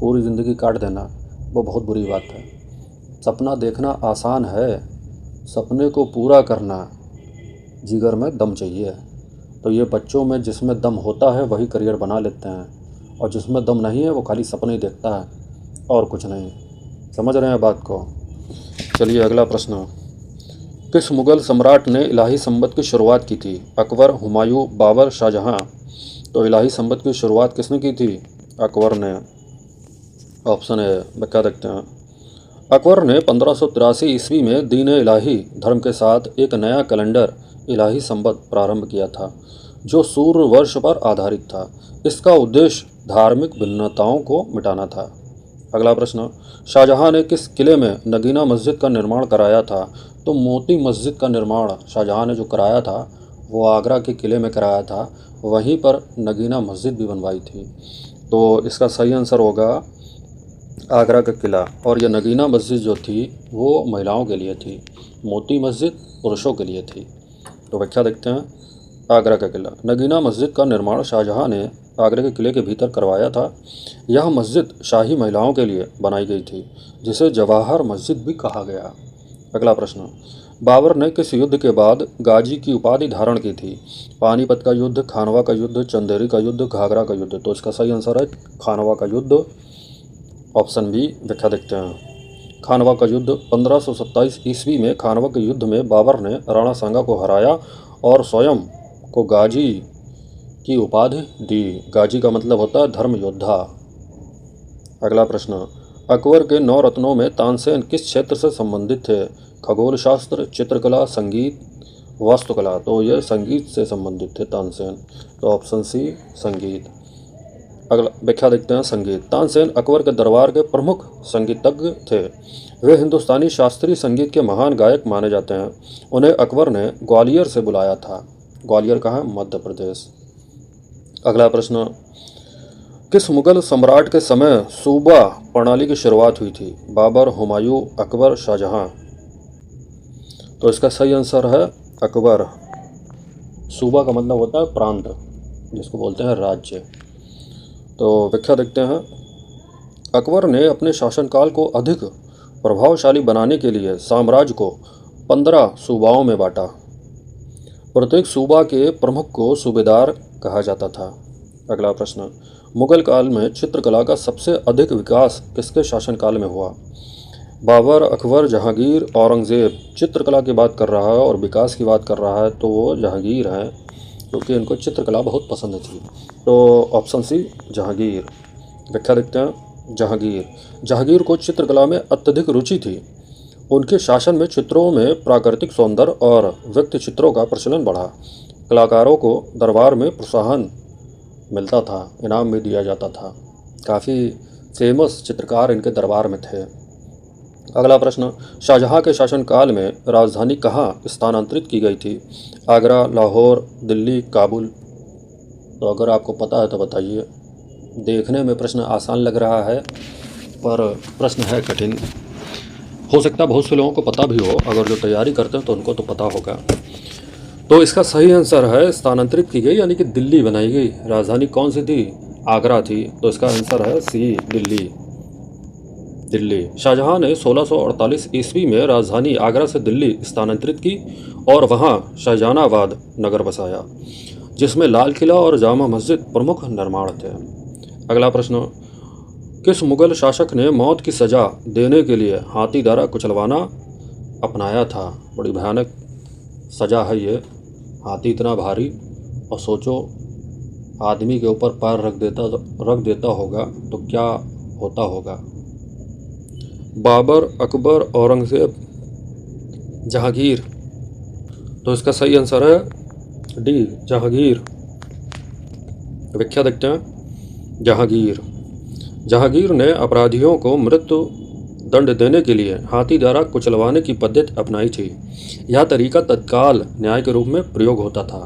पूरी ज़िंदगी काट देना, वो बहुत बुरी बात है। सपना देखना आसान है, सपने को पूरा करना जिगर में दम चाहिए। तो ये बच्चों में जिसमें दम होता है वही करियर बना लेते हैं, और जिसमें दम नहीं है वो खाली सपने ही देखता है और कुछ नहीं। समझ रहे हैं बात को? चलिए अगला प्रश्न। किस मुगल सम्राट ने इलाही संबत की शुरुआत की थी? अकबर, हुमायूं, बाबर, शाहजहां। तो इलाही संबत की शुरुआत किसने की थी? अकबर ने। ऑप्शन ए व्याख्या देखते हैं। अकबर ने 1583 ईस्वी में दीन इलाही धर्म के साथ एक नया कैलेंडर इलाही संबत प्रारंभ किया था, जो सूर्य वर्ष पर आधारित था। इसका उद्देश्य धार्मिक भिन्नताओं को मिटाना था। अगला प्रश्न, शाहजहां ने किस किले में नगीना मस्जिद का निर्माण कराया था? तो मोती मस्जिद का निर्माण शाहजहां ने जो कराया था वो आगरा के किले में कराया था, वहीं पर नगीना मस्जिद भी बनवाई थी। तो इसका सही आंसर होगा आगरा का किला। और यह नगीना मस्जिद जो थी वो महिलाओं के लिए थी, मोती मस्जिद पुरुषों के लिए थी। तो व्याख्या देखते हैं। आगरा का किला। नगीना मस्जिद का निर्माण शाहजहां ने आगरा के किले के भीतर करवाया था। यह मस्जिद शाही महिलाओं के लिए बनाई गई थी, जिसे जवाहर मस्जिद भी कहा गया। अगला प्रश्न, बाबर ने किस युद्ध के बाद गाजी की उपाधि धारण की थी? पानीपत का युद्ध, खानवा का युद्ध, चंदेरी का युद्ध, घाघरा का युद्ध। तो इसका सही आंसर है खानवा का युद्ध। ऑप्शन बी व्याख्या देखते हैं। खानवा का युद्ध 1527 ईस्वी में खानवा के युद्ध में बाबर ने राणा सांगा को हराया और स्वयं को गाजी की उपाधि दी। गाजी का मतलब होता है धर्म योद्धा। अगला प्रश्न, अकबर के 9 रत्नों में तानसेन किस क्षेत्र से संबंधित थे? खगोल शास्त्र, चित्रकला, संगीत, वास्तुकला। तो यह संगीत से संबंधित थे तानसेन। तो ऑप्शन सी संगीत। अगला व्याख्या देखते हैं। संगीत। तानसेन अकबर के दरबार के प्रमुख संगीतज्ञ थे। वे हिंदुस्तानी शास्त्रीय संगीत के महान गायक माने जाते हैं। उन्हें अकबर ने ग्वालियर से बुलाया था। ग्वालियर कहाँ है? मध्य प्रदेश। अगला प्रश्न, किस मुगल सम्राट के समय सूबा प्रणाली की शुरुआत हुई थी? बाबर, हुमायूं, अकबर, शाहजहां। तो इसका सही आंसर है अकबर। सूबा का मतलब होता है प्रांत, जिसको बोलते हैं राज्य। तो व्याख्या देखते हैं। अकबर ने अपने शासनकाल को अधिक प्रभावशाली बनाने के लिए साम्राज्य को 15 सूबाओं में बांटा। प्रत्येक सूबा के प्रमुख को सूबेदार कहा जाता था। अगला प्रश्न, मुगल काल में चित्रकला का सबसे अधिक विकास किसके शासनकाल में हुआ? बाबर, अकबर, जहांगीर, औरंगजेब। चित्रकला की बात कर रहा है और विकास की बात कर रहा है तो वो जहांगीर हैं, क्योंकि इनको चित्रकला बहुत पसंद थी। तो ऑप्शन सी जहांगीर। व्याख्या देखते हैं। जहांगीर। जहांगीर को चित्रकला में अत्यधिक रुचि थी। उनके शासन में चित्रों में प्राकृतिक सौंदर्य और व्यक्ति चित्रों का प्रचलन बढ़ा। कलाकारों को दरबार में प्रोत्साहन मिलता था, इनाम भी दिया जाता था। काफ़ी फेमस चित्रकार इनके दरबार में थे। अगला प्रश्न, शाहजहां के शासनकाल में राजधानी कहाँ स्थानांतरित की गई थी? आगरा, लाहौर, दिल्ली, काबुल। तो अगर आपको पता है तो बताइए। देखने में प्रश्न आसान लग रहा है पर प्रश्न है कठिन। हो सकता है बहुत से लोगों को पता भी हो, अगर जो तैयारी करते हैं तो उनको तो पता होगा। तो इसका सही आंसर है स्थानांतरित की गई, यानी कि दिल्ली बनाई गई। राजधानी कौन सी थी? आगरा थी। तो इसका आंसर है सी दिल्ली। दिल्ली। शाहजहां ने 1648 ईस्वी में राजधानी आगरा से दिल्ली स्थानांतरित की और वहां शाहजहानाबाद नगर बसाया, जिसमें लाल किला और जामा मस्जिद प्रमुख निर्माण थे। अगला प्रश्न, किस मुगल शासक ने मौत की सजा देने के लिए हाथी द्वारा कुचलवाना अपनाया था? बड़ी भयानक सजा है ये। हाथी इतना भारी, और सोचो आदमी के ऊपर पैर रख देता होगा तो क्या होता होगा। बाबर, अकबर, औरंगजेब, जहांगीर। तो इसका सही आंसर है डी जहांगीर। व्याख्या देखते हैं। जहांगीर। जहांगीर ने अपराधियों को मृत्यु दंड देने के लिए हाथी द्वारा कुचलवाने की पद्धति अपनाई थी। यह तरीका तत्काल न्याय के रूप में प्रयोग होता था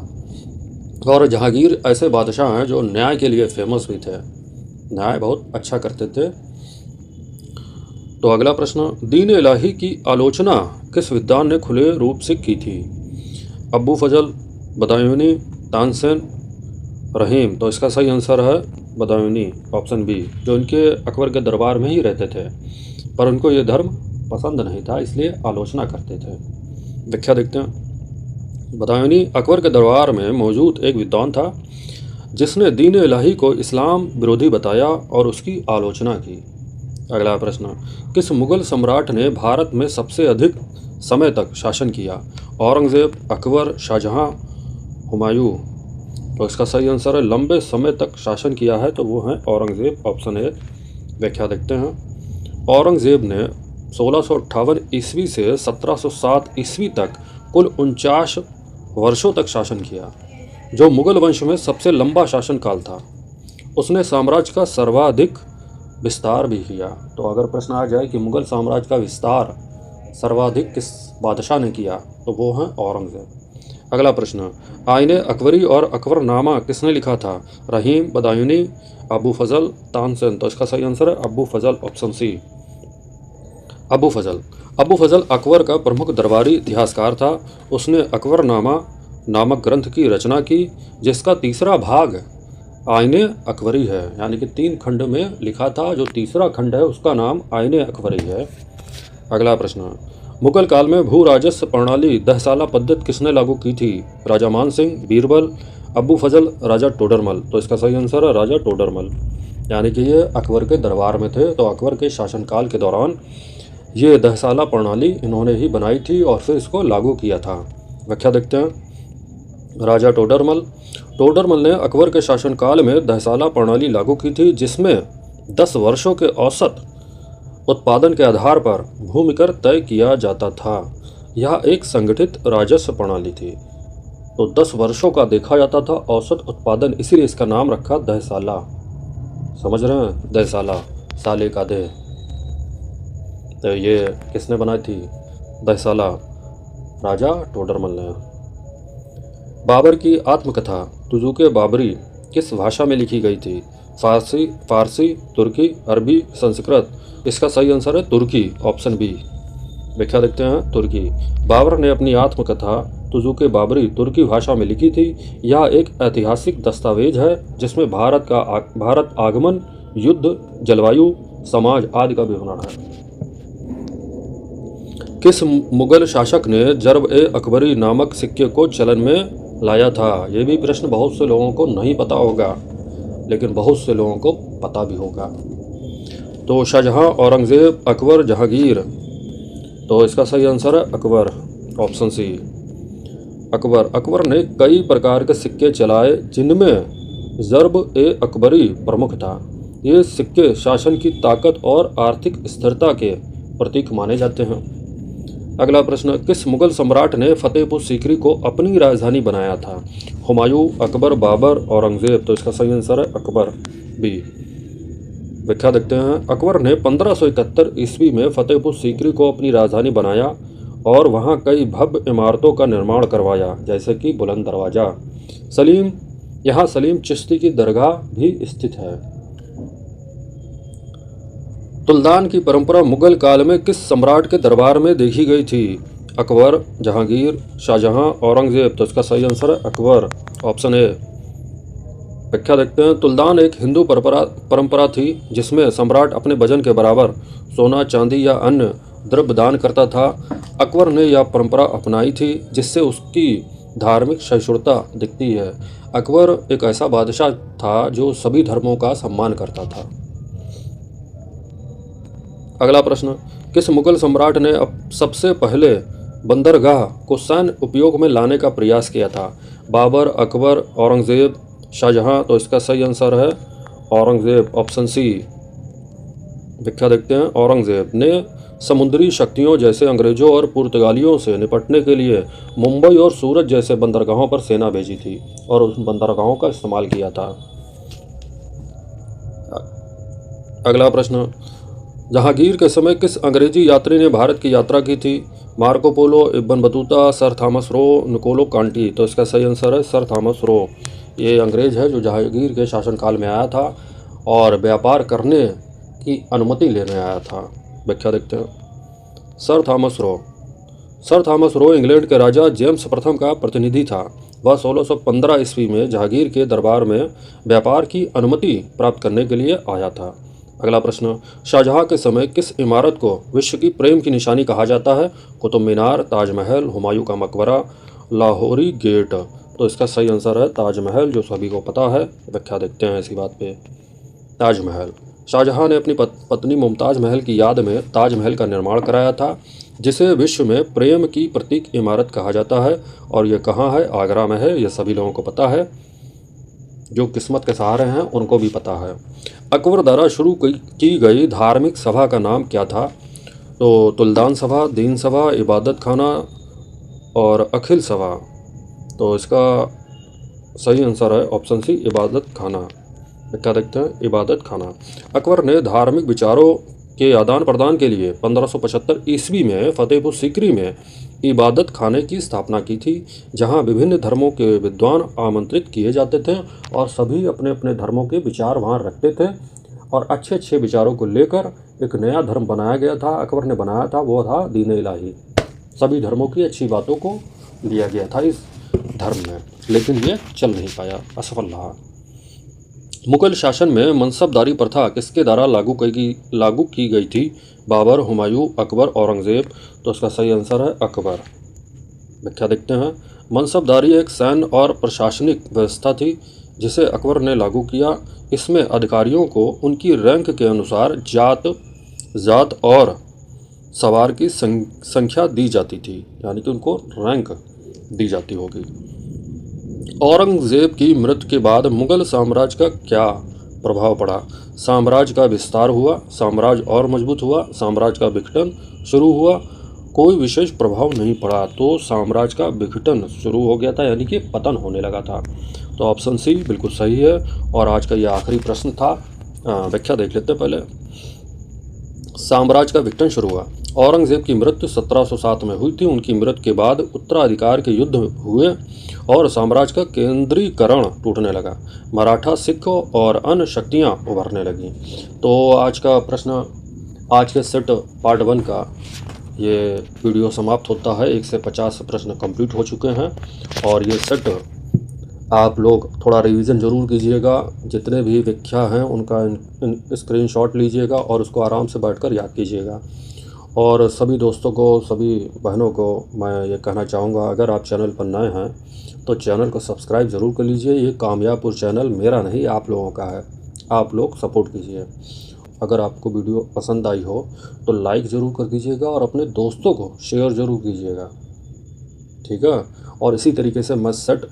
और जहांगीर ऐसे बादशाह हैं जो न्याय के लिए फेमस भी थे, न्याय बहुत अच्छा करते थे। तो अगला प्रश्न, दीन इलाही की आलोचना किस विद्वान ने खुले रूप से की थी? अबू फजल, बदायूनी, तानसेन, रहीम। तो इसका सही आंसर है बदायूनी, ऑप्शन बी, जो इनके अकबर के दरबार में ही रहते थे, पर उनको ये धर्म पसंद नहीं था, इसलिए आलोचना करते थे। व्याख्या देखते हैं। बदायूनी अकबर के दरबार में मौजूद एक विद्वान था जिसने दीन इलाही को इस्लाम विरोधी बताया और उसकी आलोचना की। अगला प्रश्न, किस मुगल सम्राट ने भारत में सबसे अधिक समय तक शासन किया? औरंगजेब, अकबर, शाहजहां, हुमायूं? तो इसका सही आंसर है लंबे समय तक शासन किया है तो वो है औरंगजेब, ऑप्शन ए। व्याख्या देखते हैं। औरंगजेब ने 1658 ईस्वी से 1707 ईस्वी तक कुल 49 वर्षों तक शासन किया, जो मुगल वंश में सबसे लंबा शासनकाल था। उसने साम्राज्य का सर्वाधिक विस्तार भी किया। तो अगर प्रश्न आ जाए कि मुगल साम्राज्य का विस्तार सर्वाधिक किस बादशाह ने किया, तो वो है औरंगजेब। अगला प्रश्न, आईने अकबरी और अकबरनामा किसने लिखा था? रहीम, बदायूनी, अबू फजल, तानसेन? तो इसका सही आंसर है अबू फजल, ऑप्शन सी। अबू फजल। अबू फजल अकबर का प्रमुख दरबारी इतिहासकार था। उसने अकबरनामा नामक ग्रंथ की रचना की, जिसका तीसरा भाग आईने अकबरी है, यानी कि 3 खंड में लिखा था। जो तीसरा खंड है उसका नाम आईने अकबरी है। अगला प्रश्न, मुगल काल में भू राजस्व प्रणाली दहसाला पद्धति किसने लागू की थी? राजा मान सिंह, बीरबल, अबू फजल, राजा टोडरमल? तो इसका सही आंसर है राजा टोडरमल, यानी कि ये अकबर के दरबार में थे। तो अकबर के शासनकाल के दौरान ये दहसाला प्रणाली इन्होंने ही बनाई थी और फिर इसको लागू किया था। व्याख्या देखते हैं। राजा टोडरमल। टोडरमल ने अकबर के शासनकाल में दहसाला प्रणाली लागू की थी, जिसमें 10 वर्षों के औसत उत्पादन के आधार पर भूमि कर तय किया जाता था। यह एक संगठित राजस्व प्रणाली थी। तो 10 वर्षों का देखा जाता था औसत उत्पादन, इसीलिए इसका नाम रखा दहसाला। समझ रहे हैं? दहसाला, साले का दे। तो ये किसने बनाई थी? दहसाला, राजा टोडरमल ने। बाबर की आत्मकथा तुजुके बाबरी किस भाषा में लिखी गई थी? फारसी, तुर्की, अरबी, संस्कृत? इसका सही आंसर है तुर्की, ऑप्शन बी। व्याख्या देखते हैं। तुर्की। बाबर ने अपनी आत्मकथा तुजुके बाबरी तुर्की भाषा में लिखी थी। यह एक ऐतिहासिक दस्तावेज है जिसमें भारत आगमन, युद्ध, जलवायु, समाज आदि का विवरण है। किस मुगल शासक ने जर्ब-ए-अकबरी नामक सिक्के को चलन में लाया था? ये भी प्रश्न बहुत से लोगों को नहीं पता होगा, लेकिन बहुत से लोगों को पता भी होगा। तो शाहजहां, औरंगजेब, अकबर, जहांगीर? तो इसका सही आंसर है अकबर, ऑप्शन सी। अकबर। अकबर ने कई प्रकार के सिक्के चलाए, जिनमें जर्ब-ए-अकबरी प्रमुख था। ये सिक्के शासन की ताकत और आर्थिक स्थिरता के प्रतीक माने जाते हैं। अगला प्रश्न, किस मुगल सम्राट ने फतेहपुर सीकरी को अपनी राजधानी बनाया था? हुमायूं, अकबर, बाबर, औरंगजेब? तो इसका सही आंसर है अकबर, बी। व्याख्या देखते हैं। अकबर ने 1571 ईस्वी में फतेहपुर सीकरी को अपनी राजधानी बनाया और वहां कई भव्य इमारतों का निर्माण करवाया, जैसे कि बुलंद दरवाजा। यहाँ सलीम चिश्ती की दरगाह भी स्थित है। तुल्दान की परंपरा मुगल काल में किस सम्राट के दरबार में देखी गई थी? अकबर, जहांगीर, शाहजहां, औरंगजेब? तो इसका सही आंसर है अकबर, ऑप्शन ए। व्याख्या देखते हैं। तुल्दान एक हिंदू परंपरा थी जिसमें सम्राट अपने वजन के बराबर सोना, चांदी या अन्य द्रव्य दान करता था। अकबर ने यह परंपरा अपनाई थी, जिससे उसकी धार्मिक सहिष्णुता दिखती है। अकबर एक ऐसा बादशाह था जो सभी धर्मों का सम्मान करता था। अगला प्रश्न, किस मुगल सम्राट ने सबसे पहले बंदरगाह को सैन्य उपयोग में लाने का प्रयास किया था? बाबर, अकबर, औरंगजेब, शाहजहां? तो इसका सही आंसर है औरंगजेब, ऑप्शन सी। व्याख्या देखते हैं। औरंगजेब ने समुद्री शक्तियों जैसे अंग्रेजों और पुर्तगालियों से निपटने के लिए मुंबई और सूरत जैसे बंदरगाहों पर सेना भेजी थी और उस बंदरगाहों का इस्तेमाल किया था। अगला प्रश्न, जहांगीर के समय किस अंग्रेजी यात्री ने भारत की यात्रा की थी? Marco Polo, Ibn Battuta, sir Thomas Roe, Niccolo Conti? तो इसका सही आंसर है सर थॉमस रो। ये अंग्रेज है जो जहांगीर के शासनकाल में आया था और व्यापार करने की अनुमति लेने आया था। व्याख्या देखते हैं। सर थॉमस रो इंग्लैंड के राजा जेम्स प्रथम का प्रतिनिधि था। वह 1615 ईस्वी में जहांगीर के दरबार में व्यापार की अनुमति प्राप्त करने के लिए आया था। अगला प्रश्न, शाहजहां के समय किस इमारत को विश्व की प्रेम की निशानी कहा जाता है? कुतुब मीनार, ताजमहल, हुमायूं का मकबरा, लाहौरी गेट? तो इसका सही आंसर है ताजमहल, जो सभी को पता है। व्याख्या देखते हैं इसी बात पे। ताजमहल शाहजहां ने अपनी पत्नी मुमताज़ महल की याद में ताजमहल का निर्माण कराया था, जिसे विश्व में प्रेम की प्रतीक इमारत कहा जाता है। और ये कहाँ है? आगरा में है। ये सभी लोगों को पता है, जो किस्मत के सहारे हैं उनको भी पता है। अकबर द्वारा शुरू की गई धार्मिक सभा का नाम क्या था? तो तुलदान सभा, दीन सभा, इबादत खाना और अखिल सभा। तो इसका सही आंसर है ऑप्शन सी, इबादत खाना। क्या देखते हैं? इबादत खाना। अकबर ने धार्मिक विचारों के आदान प्रदान के लिए 1575 ईस्वी में फतेहपुर सीकरी में इबादत खाने की स्थापना की थी, जहां विभिन्न धर्मों के विद्वान आमंत्रित किए जाते थे और सभी अपने अपने धर्मों के विचार वहां रखते थे और अच्छे अच्छे विचारों को लेकर एक नया धर्म बनाया गया था, अकबर ने बनाया था, वो था दीन इलाही। सभी धर्मों की अच्छी बातों को लिया गया था इस धर्म में, लेकिन ये चल नहीं पाया, असफल रहा। मुगल शासन में मनसबदारी प्रथा किसके द्वारा लागू की गई थी? बाबर, हुमायूं, अकबर, औरंगज़ेब। तो इसका सही आंसर है अकबर। व्याख्या देखते हैं। मनसबदारी एक सैन्य और प्रशासनिक व्यवस्था थी जिसे अकबर ने लागू किया। इसमें अधिकारियों को उनकी रैंक के अनुसार जात और सवार की संख्या दी जाती थी, यानी कि उनको रैंक दी जाती होगी। औरंगज़ेब की मृत्यु के बाद मुगल साम्राज्य का क्या प्रभाव पड़ा? साम्राज्य का विस्तार हुआ, साम्राज्य और मजबूत हुआ, साम्राज्य का विघटन शुरू हुआ, कोई विशेष प्रभाव नहीं पड़ा। तो साम्राज्य का विघटन शुरू हो गया था, यानी कि पतन होने लगा था। तो ऑप्शन सी बिल्कुल सही है। और आज का ये आखिरी प्रश्न था, व्याख्या देख लेते हैं पहले। साम्राज्य का विघटन शुरू हुआ। औरंगज़ेब की मृत्यु 1707 में हुई थी। उनकी मृत्यु के बाद उत्तराधिकार के युद्ध हुए और साम्राज्य का केंद्रीकरण टूटने लगा। मराठा, सिख और अन्य शक्तियाँ उभरने लगीं। तो आज का प्रश्न, आज के सेट पार्ट 1 का ये वीडियो समाप्त होता है। 1 से 50 प्रश्न कंप्लीट हो चुके हैं और ये सेट आप लोग थोड़ा रिवीजन ज़रूर कीजिएगा। जितने भी व्याख्या हैं उनका स्क्रीनशॉट लीजिएगा और उसको आराम से बैठकर याद कीजिएगा। और सभी दोस्तों को, सभी बहनों को मैं ये कहना चाहूँगा, अगर आप चैनल पर नए हैं तो चैनल को सब्सक्राइब ज़रूर कर लीजिए। ये कामयाबपुर चैनल मेरा नहीं, आप लोगों का है। आप लोग सपोर्ट कीजिए। अगर आपको वीडियो पसंद आई हो तो लाइक ज़रूर कर दीजिएगा और अपने दोस्तों को शेयर ज़रूर कीजिएगा, ठीक है। और इसी तरीके से मैं सेट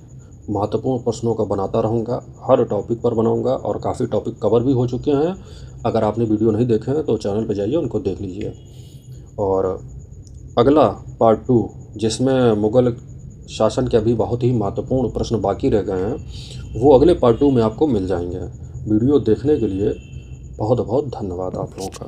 महत्वपूर्ण प्रश्नों का बनाता रहूँगा, हर टॉपिक पर बनाऊँगा और काफ़ी टॉपिक कवर भी हो चुके हैं। अगर आपने वीडियो नहीं देखे हैं तो चैनल पर जाइए, उनको देख लीजिए। और अगला पार्ट 2, जिसमें मुग़ल शासन के अभी बहुत ही महत्वपूर्ण प्रश्न बाकी रह गए हैं, वो अगले पार्ट 2 में आपको मिल जाएंगे। वीडियो देखने के लिए बहुत बहुत धन्यवाद आप लोगों का।